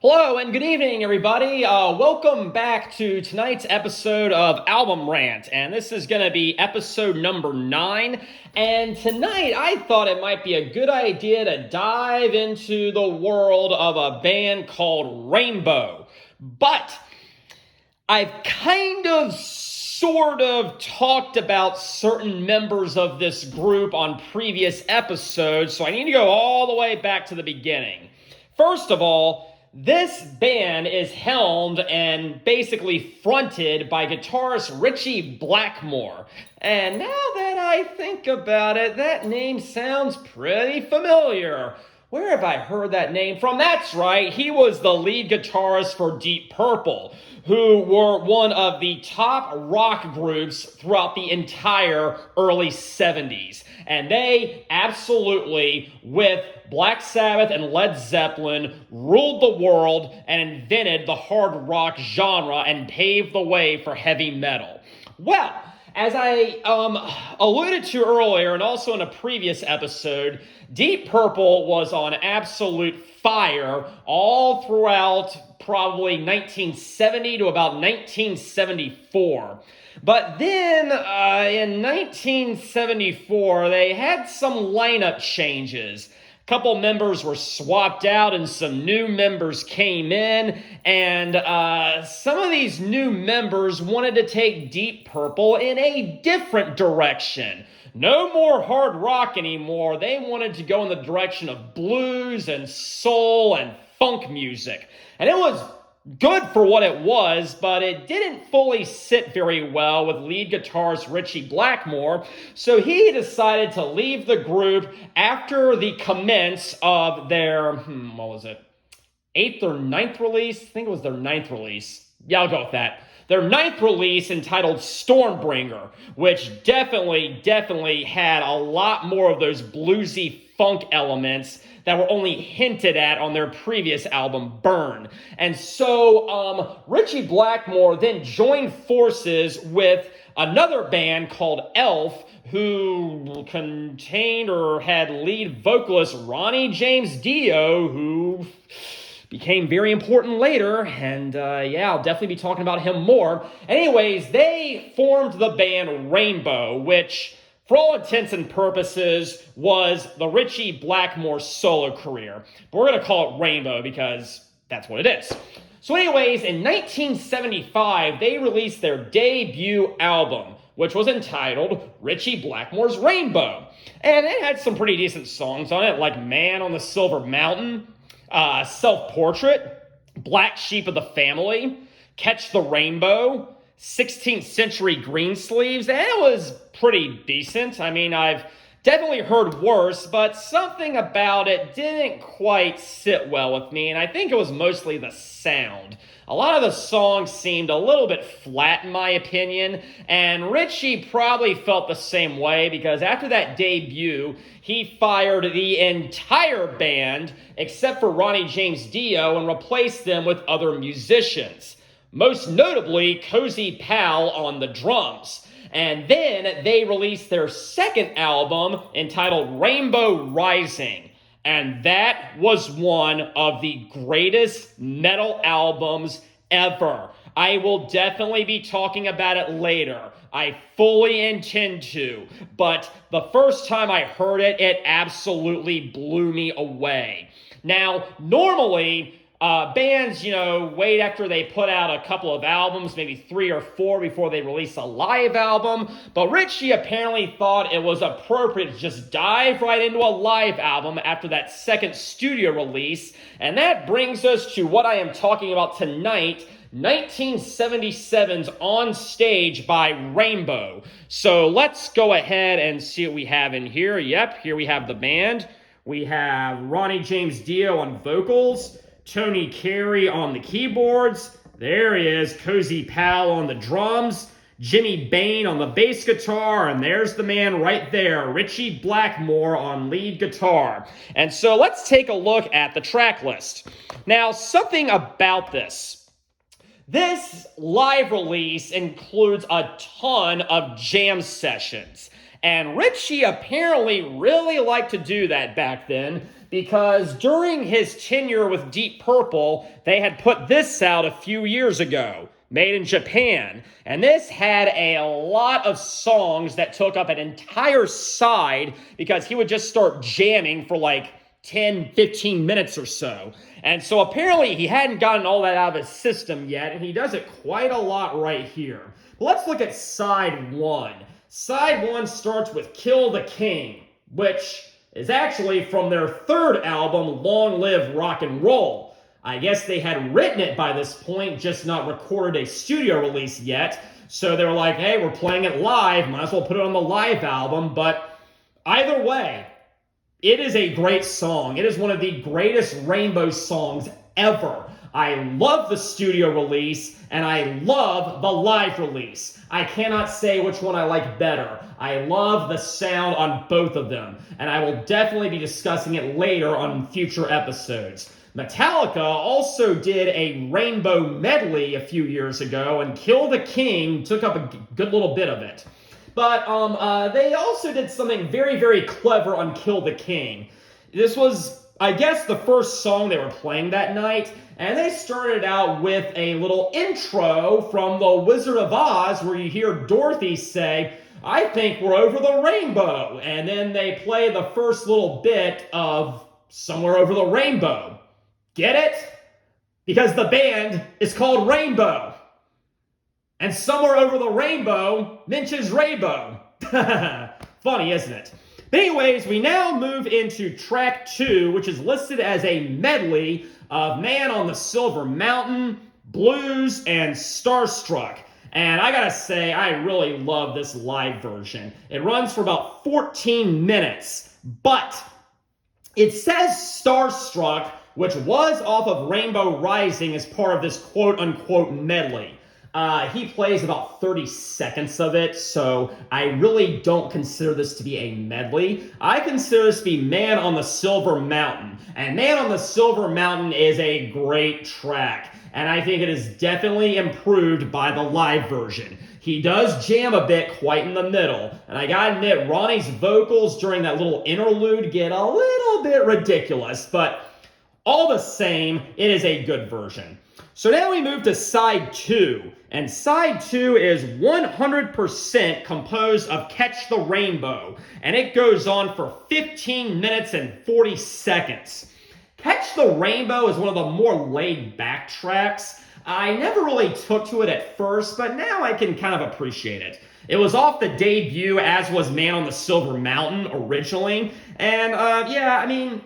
Hello and good evening, everybody. Welcome back to tonight's episode of Album Rant, and this is going to be episode number 9. And tonight, I thought it might be a good idea to dive into the world of a band called Rainbow. But I've sort of talked about certain members of this group on previous episodes, so I need to go all the way back to the beginning. First of all, this band is helmed and basically fronted by guitarist Ritchie Blackmore. And now that I think about it, that name sounds pretty familiar. Where have I heard that name from? That's right, he was the lead guitarist for Deep Purple, who were one of the top rock groups throughout the entire early 70s. And they absolutely, with Black Sabbath and Led Zeppelin, ruled the world and invented the hard rock genre and paved the way for heavy metal. Well, as I alluded to earlier and also in a previous episode, Deep Purple was on absolute fire all throughout probably 1970 to about 1974. But then in 1974, they had some lineup changes. A couple members were swapped out and some new members came in, and some of these new members wanted to take Deep Purple in a different direction. No more hard rock anymore. They wanted to go in the direction of blues and soul and funk music. And it was good for what it was, but it didn't fully sit very well with lead guitarist Ritchie Blackmore, so he decided to leave the group after the commence of their, 8th or 9th release? I think it was their 9th release. Yeah, I'll go with that. Their 9th release entitled Stormbringer, which definitely had a lot more of those bluesy funk elements that were only hinted at on their previous album, Burn. And so Ritchie Blackmore then joined forces with another band called Elf, who contained or had lead vocalist Ronnie James Dio, who became very important later, and I'll definitely be talking about him more. Anyways, they formed the band Rainbow, which, for all intents and purposes, was the Ritchie Blackmore solo career. But we're going to call it Rainbow because that's what it is. So anyways, in 1975, they released their debut album, which was entitled Ritchie Blackmore's Rainbow. And it had some pretty decent songs on it, like Man on the Silver Mountain, Self-Portrait, Black Sheep of the Family, Catch the Rainbow, 16th Century Greensleeves, and it was pretty decent. I mean, I've definitely heard worse, but something about it didn't quite sit well with me, and I think it was mostly the sound. A lot of the songs seemed a little bit flat in my opinion, and Ritchie probably felt the same way because after that debut, he fired the entire band except for Ronnie James Dio and replaced them with other musicians. Most notably, Cozy Powell on the drums. And then they released their second album entitled Rainbow Rising. And that was one of the greatest metal albums ever. I will definitely be talking about it later. I fully intend to. But the first time I heard it, it absolutely blew me away. Now, normally, bands, wait after they put out a couple of albums, maybe 3 or 4 before they release a live album. But Ritchie apparently thought it was appropriate to just dive right into a live album after that second studio release. And that brings us to what I am talking about tonight, 1977's On Stage by Rainbow. So let's go ahead and see what we have in here. Yep, here we have the band. We have Ronnie James Dio on vocals, Tony Carey on the keyboards, there he is, Cozy Powell on the drums, Jimmy Bain on the bass guitar, and there's the man right there, Ritchie Blackmore on lead guitar. And so let's take a look at the track list. Now, something about this. This live release includes a ton of jam sessions. And Ritchie apparently really liked to do that back then because during his tenure with Deep Purple, they had put this out a few years ago, made in Japan. And this had a lot of songs that took up an entire side because he would just start jamming for like 10, 15 minutes or so. And so apparently he hadn't gotten all that out of his system yet, and he does it quite a lot right here. But let's look at side one. Side one starts with Kill the King, which is actually from their third album, Long Live Rock and Roll. I guess they had written it by this point, just not recorded a studio release yet. So they were like, hey, we're playing it live, might as well put it on the live album. But either way, it is a great song. It is one of the greatest Rainbow songs ever. I love the studio release, and I love the live release. I cannot say which one I like better. I love the sound on both of them, and I will definitely be discussing it later on future episodes. Metallica also did a Rainbow medley a few years ago, and Kill the King took up a good little bit of it. But they also did something very, very clever on Kill the King. This was, I guess, the first song they were playing that night, and they started out with a little intro from The Wizard of Oz where you hear Dorothy say, I think we're over the rainbow. And then they play the first little bit of Somewhere Over the Rainbow. Get it? Because the band is called Rainbow. And Somewhere Over the Rainbow mentions Rainbow. Funny, isn't it? But anyways, we now move into track 2, which is listed as a medley of Man on the Silver Mountain, Blues, and Starstruck. And I gotta say, I really love this live version. It runs for about 14 minutes, but it says Starstruck, which was off of Rainbow Rising as part of this quote-unquote medley. He plays about 30 seconds of it, so I really don't consider this to be a medley. I consider this to be Man on the Silver Mountain. And Man on the Silver Mountain is a great track, and I think it is definitely improved by the live version. He does jam a bit quite in the middle, and I gotta admit, Ronnie's vocals during that little interlude get a little bit ridiculous, but all the same, it is a good version. So now we move to side 2, and side 2 is 100% composed of Catch the Rainbow, and it goes on for 15 minutes and 40 seconds. Catch the Rainbow is one of the more laid-back tracks. I never really took to it at first, but now I can kind of appreciate it. It was off the debut, as was Man on the Silver Mountain originally, and yeah, I mean,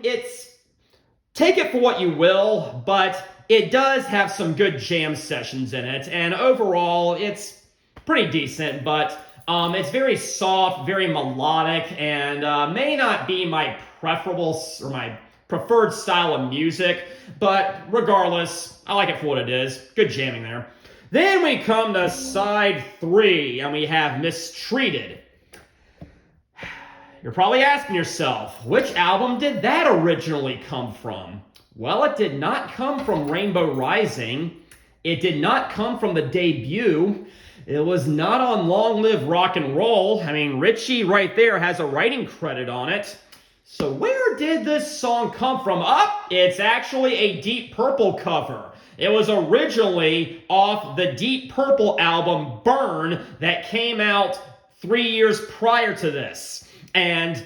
take it for what you will, but it does have some good jam sessions in it, and overall, it's pretty decent, but it's very soft, very melodic, and may not be my preferable or my preferred style of music, but regardless, I like it for what it is. Good jamming there. Then we come to side 3, and we have Mistreated. You're probably asking yourself, which album did that originally come from? Well, it did not come from Rainbow Rising. It did not come from the debut. It was not on Long Live Rock and Roll. I mean, Ritchie right there has a writing credit on it. So where did this song come from? It's actually a Deep Purple cover. It was originally off the Deep Purple album Burn that came out 3 years prior to this. And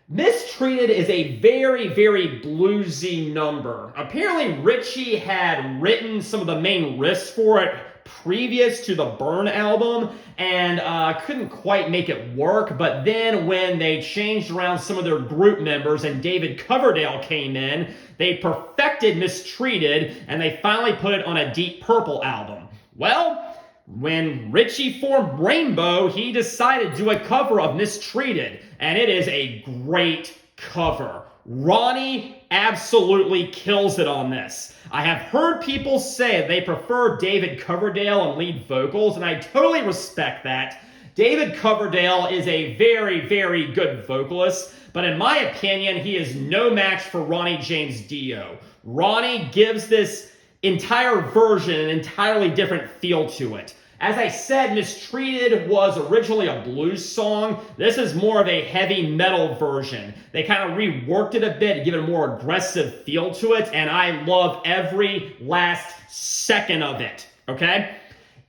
Mistreated is a very, very bluesy number. Apparently, Ritchie had written some of the main riffs for it previous to the Burn album and couldn't quite make it work. But then when they changed around some of their group members and David Coverdale came in, they perfected Mistreated and they finally put it on a Deep Purple album. Well, when Ritchie formed Rainbow, he decided to do a cover of Mistreated, and it is a great cover. Ronnie absolutely kills it on this. I have heard people say they prefer David Coverdale on lead vocals, and I totally respect that. David Coverdale is a very, very good vocalist, but in my opinion, he is no match for Ronnie James Dio. Ronnie gives this entire version an entirely different feel to it. As I said, Mistreated was originally a blues song. This is more of a heavy metal version. They kind of reworked it a bit to give it a more aggressive feel to it, and I love every last second of it, okay?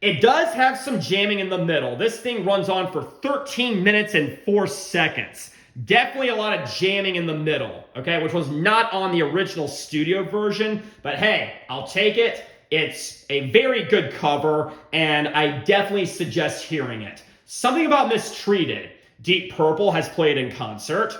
It does have some jamming in the middle. This thing runs on for 13 minutes and 4 seconds. Definitely a lot of jamming in the middle, okay, which was not on the original studio version, but hey, I'll take it. It's a very good cover, and I definitely suggest hearing it. Something about Mistreated. Deep Purple has played in concert.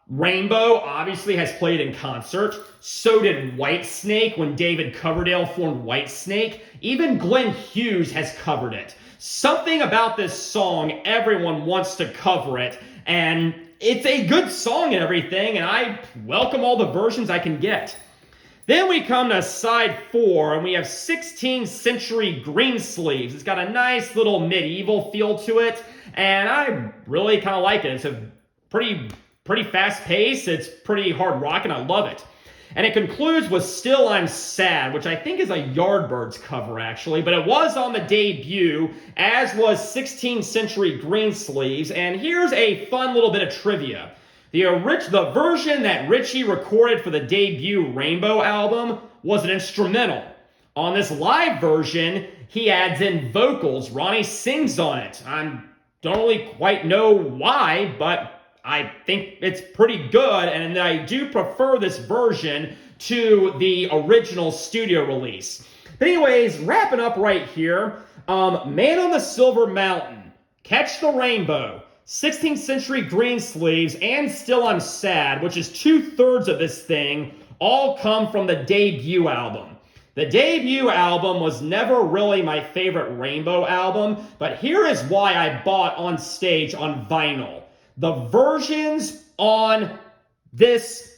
Rainbow obviously has played in concert. So did Whitesnake when David Coverdale formed Whitesnake. Even Glenn Hughes has covered it. Something about this song, everyone wants to cover it, and it's a good song and everything, and I welcome all the versions I can get. Then we come to side 4, and we have 16th Century Greensleeves. It's got a nice little medieval feel to it, and I really kind of like it. It's a pretty fast pace. It's pretty hard rock, and I love it. And it concludes with Still I'm Sad, which I think is a Yardbirds cover, actually, but it was on the debut, as was 16th Century Greensleeves, and here's a fun little bit of trivia. The version that Ritchie recorded for the debut Rainbow album was an instrumental. On this live version, he adds in vocals. Ronnie sings on it. I don't really quite know why, but I think it's pretty good, and I do prefer this version to the original studio release. But anyways, wrapping up right here, Man on the Silver Mountain, Catch the Rainbow, 16th Century Greensleeves, and Still I'm Sad, which is 2/3 of this thing, all come from the debut album. The debut album was never really my favorite Rainbow album, but here is why I bought On Stage on vinyl. The versions on this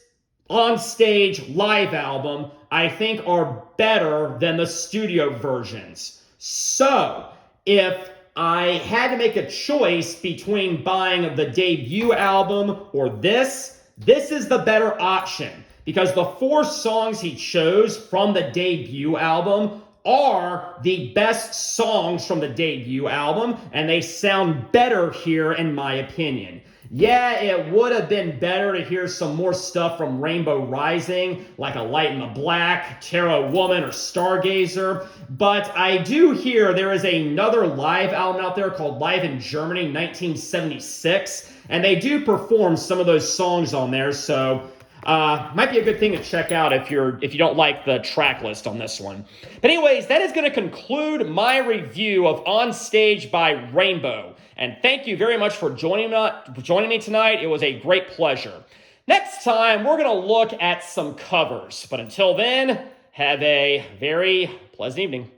On Stage live album, I think, are better than the studio versions. So, if I had to make a choice between buying the debut album or this is the better option, because the 4 songs he chose from the debut album are the best songs from the debut album, and they sound better here in my opinion. Yeah, it would have been better to hear some more stuff from Rainbow Rising, like A Light in the Black, Terra Woman, or Stargazer, but I do hear there is another live album out there called Live in Germany 1976, and they do perform some of those songs on there, so might be a good thing to check out if you don't like the track list on this one. But anyways, that is going to conclude my review of On Stage by Rainbow. And thank you very much for joining me tonight. It was a great pleasure. Next time, we're going to look at some covers. But until then, have a very pleasant evening.